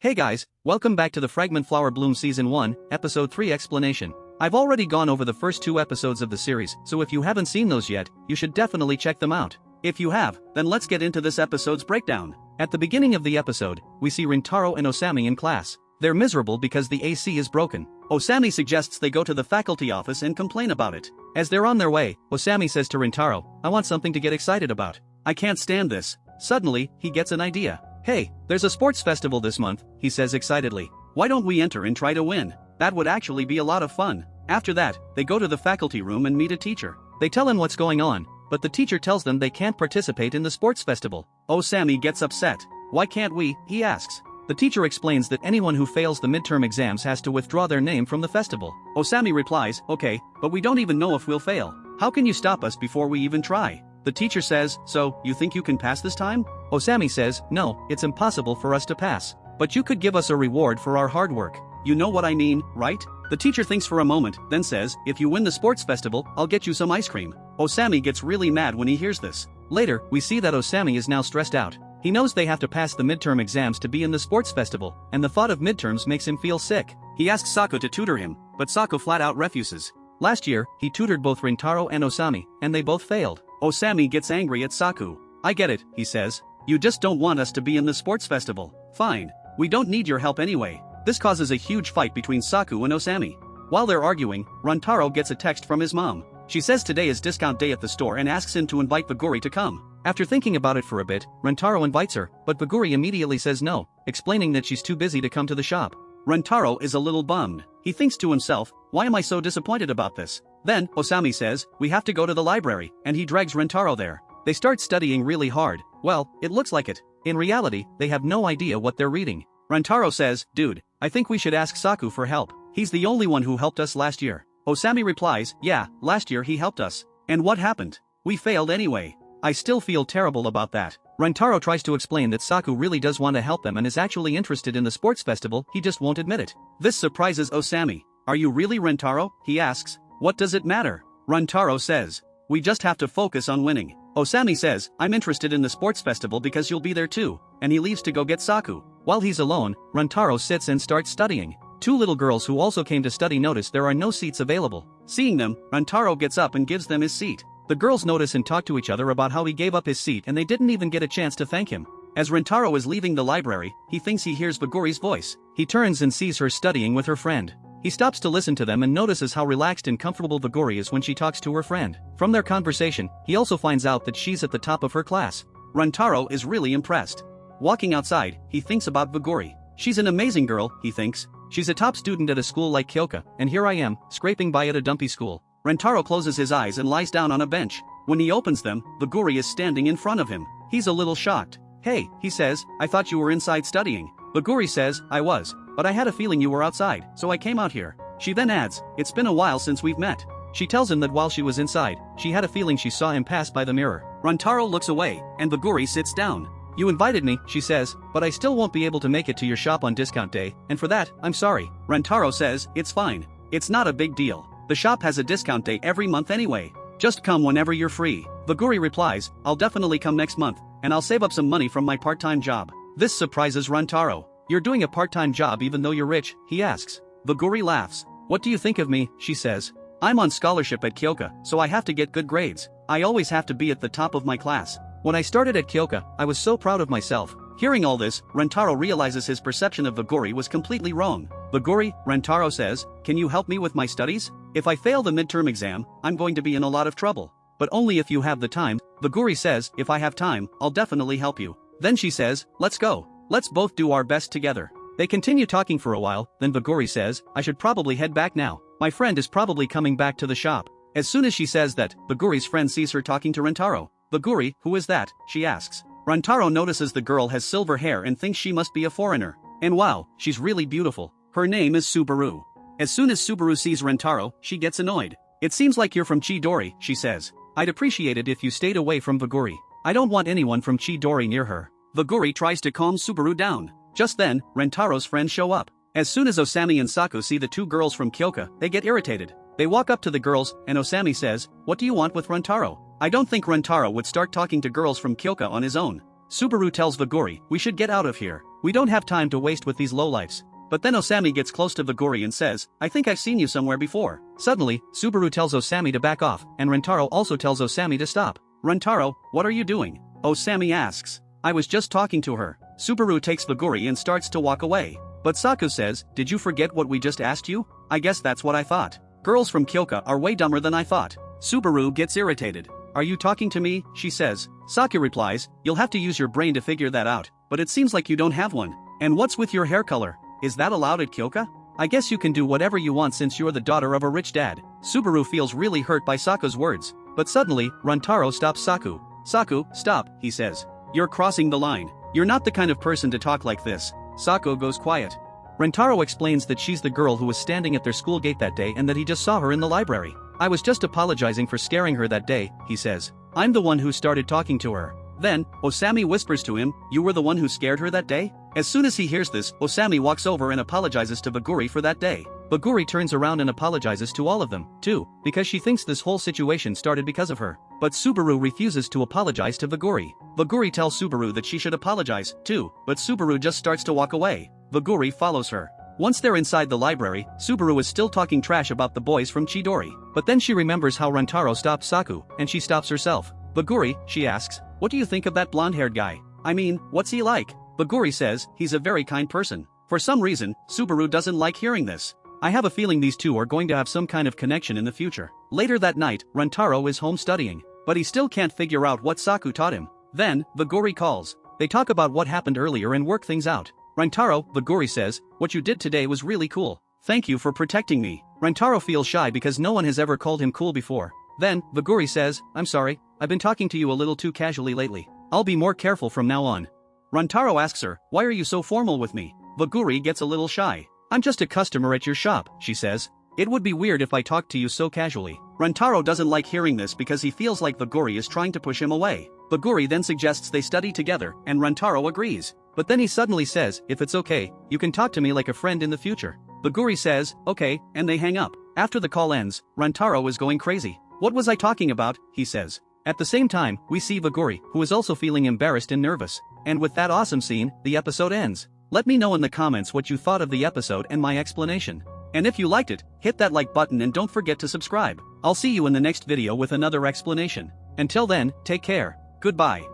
Hey guys, welcome back to the Fragment Flower Bloom Season 1, Episode 3 explanation. I've already gone over the first 2 episodes of the series, so if you haven't seen those yet, you should definitely check them out. If you have, then let's get into this episode's breakdown. At the beginning of the episode, we see Rintaro and Osami in class. They're miserable because the AC is broken. Osami suggests they go to the faculty office and complain about it. As they're on their way, Osami says to Rintaro, "I want something to get excited about. I can't stand this." Suddenly, he gets an idea. "Hey, there's a sports festival this month," he says excitedly. "Why don't we enter and try to win? That would actually be a lot of fun." After that, they go to the faculty room and meet a teacher. They tell him what's going on, but the teacher tells them they can't participate in the sports festival. Osami gets upset. "Why can't we?" he asks. The teacher explains that anyone who fails the midterm exams has to withdraw their name from the festival. Osami replies, "Okay, but we don't even know if we'll fail. How can you stop us before we even try?" The teacher says, "So, you think you can pass this time?" Osami says, "No, it's impossible for us to pass. But you could give us a reward for our hard work. You know what I mean, right?" The teacher thinks for a moment, then says, "If you win the sports festival, I'll get you some ice cream." Osami gets really mad when he hears this. Later, we see that Osami is now stressed out. He knows they have to pass the midterm exams to be in the sports festival, and the thought of midterms makes him feel sick. He asks Sako to tutor him, but Sako flat out refuses. Last year, he tutored both Rintaro and Osami, and they both failed. Osami gets angry at Saku. "I get it," he says. "You just don't want us to be in the sports festival. Fine. We don't need your help anyway." This causes a huge fight between Saku and Osami. While they're arguing, Rintaro gets a text from his mom. She says today is discount day at the store and asks him to invite Vaguri to come. After thinking about it for a bit, Rintaro invites her, but Vaguri immediately says no, explaining that she's too busy to come to the shop. Rintaro is a little bummed. He thinks to himself, "Why am I so disappointed about this?" Then, Osami says, "We have to go to the library," and he drags Rintaro there. They start studying really hard. Well, it looks like it. In reality, they have no idea what they're reading. Rintaro says, "Dude, I think we should ask Saku for help. He's the only one who helped us last year." Osami replies, "Yeah, last year he helped us. And what happened? We failed anyway. I still feel terrible about that." Rintaro tries to explain that Saku really does want to help them and is actually interested in the sports festival, he just won't admit it. This surprises Osami. "Are you really, Rintaro?" he asks. "What does it matter?" Rintaro says, "We just have to focus on winning." Osami says, "I'm interested in the sports festival because you'll be there too," and he leaves to go get Saku. While he's alone, Rintaro sits and starts studying. 2 little girls who also came to study notice there are no seats available. Seeing them, Rintaro gets up and gives them his seat. The girls notice and talk to each other about how he gave up his seat and they didn't even get a chance to thank him. As Rintaro is leaving the library, he thinks he hears Vaguri's voice. He turns and sees her studying with her friend. He stops to listen to them and notices how relaxed and comfortable Vaguri is when she talks to her friend. From their conversation, he also finds out that she's at the top of her class. Rintaro is really impressed. Walking outside, he thinks about Vaguri. She's an amazing girl, he thinks. She's a top student at a school like Kyoka, and here I am, scraping by at a dumpy school. Rintaro closes his eyes and lies down on a bench. When he opens them, Vaguri is standing in front of him. He's a little shocked. "Hey," he says, "I thought you were inside studying." Vaguri says, "I was, but I had a feeling you were outside, so I came out here." She then adds, "It's been a while since we've met." She tells him that while she was inside, she had a feeling she saw him pass by the mirror. Rintaro looks away, and Vaguri sits down. "You invited me," she says, "but I still won't be able to make it to your shop on discount day, and for that, I'm sorry." Rintaro says, "It's fine. It's not a big deal. The shop has a discount day every month anyway. Just come whenever you're free." Vaguri replies, "I'll definitely come next month, and I'll save up some money from my part-time job." This surprises Rintaro. "You're doing a part-time job even though you're rich?" he asks. Vaguri laughs. "What do you think of me?" she says. "I'm on scholarship at Kyoka, so I have to get good grades. I always have to be at the top of my class. When I started at Kyoka, I was so proud of myself." Hearing all this, Rintaro realizes his perception of Vaguri was completely wrong. "Vaguri," Rintaro says, "can you help me with my studies? If I fail the midterm exam, I'm going to be in a lot of trouble. But only if you have the time." Vaguri says, "If I have time, I'll definitely help you." Then she says, "Let's go. Let's both do our best together." They continue talking for a while, then Vaguri says, "I should probably head back now. My friend is probably coming back to the shop." As soon as she says that, Vaguri's friend sees her talking to Rintaro. "Vaguri, who is that?" she asks. Rintaro notices the girl has silver hair and thinks she must be a foreigner. And wow, she's really beautiful. Her name is Subaru. As soon as Subaru sees Rintaro, she gets annoyed. "It seems like you're from Chidori," she says. "I'd appreciate it if you stayed away from Vaguri. I don't want anyone from Chidori near her." Vaguri tries to calm Subaru down. Just then, Rentaro's friends show up. As soon as Osami and Saku see the 2 girls from Kyoka, they get irritated. They walk up to the girls, and Osami says, "What do you want with Rintaro?" I don't think Rintaro would start talking to girls from Kyoka on his own. Subaru tells Vaguri, we should get out of here. We don't have time to waste with these lowlifes. But then Osami gets close to Vaguri and says, I think I've seen you somewhere before. Suddenly, Subaru tells Osami to back off, and Rentaro also tells Osami to stop. Rentaro, what are you doing? Osami asks. I was just talking to her. Subaru takes Vaguri and starts to walk away. But Saku says, did you forget what we just asked you? I guess that's what I thought. Girls from Kyoka are way dumber than I thought. Subaru gets irritated. Are you talking to me? She says. Saku replies, you'll have to use your brain to figure that out, but it seems like you don't have one. And what's with your hair color? Is that allowed at Kyoka? I guess you can do whatever you want since you're the daughter of a rich dad. Subaru feels really hurt by Saku's words. But suddenly, Rantaro stops Saku. Saku, stop, he says. You're crossing the line. You're not the kind of person to talk like this. Saku goes quiet. Rentaro explains that she's the girl who was standing at their school gate that day and that he just saw her in the library. I was just apologizing for scaring her that day, he says. I'm the one who started talking to her. Then, Osami whispers to him, you were the one who scared her that day? As soon as he hears this, Osami walks over and apologizes to Vaguri for that day. Vaguri turns around and apologizes to all of them, too, because she thinks this whole situation started because of her. But Subaru refuses to apologize to Vaguri. Vaguri tells Subaru that she should apologize, too, but Subaru just starts to walk away. Vaguri follows her. Once they're inside the library, Subaru is still talking trash about the boys from Chidori. But then she remembers how Rantaro stopped Saku, and she stops herself. Vaguri, she asks, what do you think of that blonde-haired guy? I mean, what's he like? Vaguri says, he's a very kind person. For some reason, Subaru doesn't like hearing this. I have a feeling these two are going to have some kind of connection in the future. Later that night, Rantaro is home studying, but he still can't figure out what Saku taught him. Then, Vaguri calls. They talk about what happened earlier and work things out. Rantaro, Vaguri says, what you did today was really cool. Thank you for protecting me. Rantaro feels shy because no one has ever called him cool before. Then, Vaguri says, I'm sorry, I've been talking to you a little too casually lately. I'll be more careful from now on. Rantaro asks her, why are you so formal with me? Vaguri gets a little shy. I'm just a customer at your shop, she says. It would be weird if I talked to you so casually. Rantaro doesn't like hearing this because he feels like Vaguri is trying to push him away. Vaguri then suggests they study together, and Rantaro agrees. But then he suddenly says, if it's okay, you can talk to me like a friend in the future. Vaguri says, okay, and they hang up. After the call ends, Rantaro is going crazy. What was I talking about? He says. At the same time, we see Vaguri, who is also feeling embarrassed and nervous. And with that awesome scene, the episode ends. Let me know in the comments what you thought of the episode and my explanation. And if you liked it, hit that like button and don't forget to subscribe. I'll see you in the next video with another explanation. Until then, take care. Goodbye.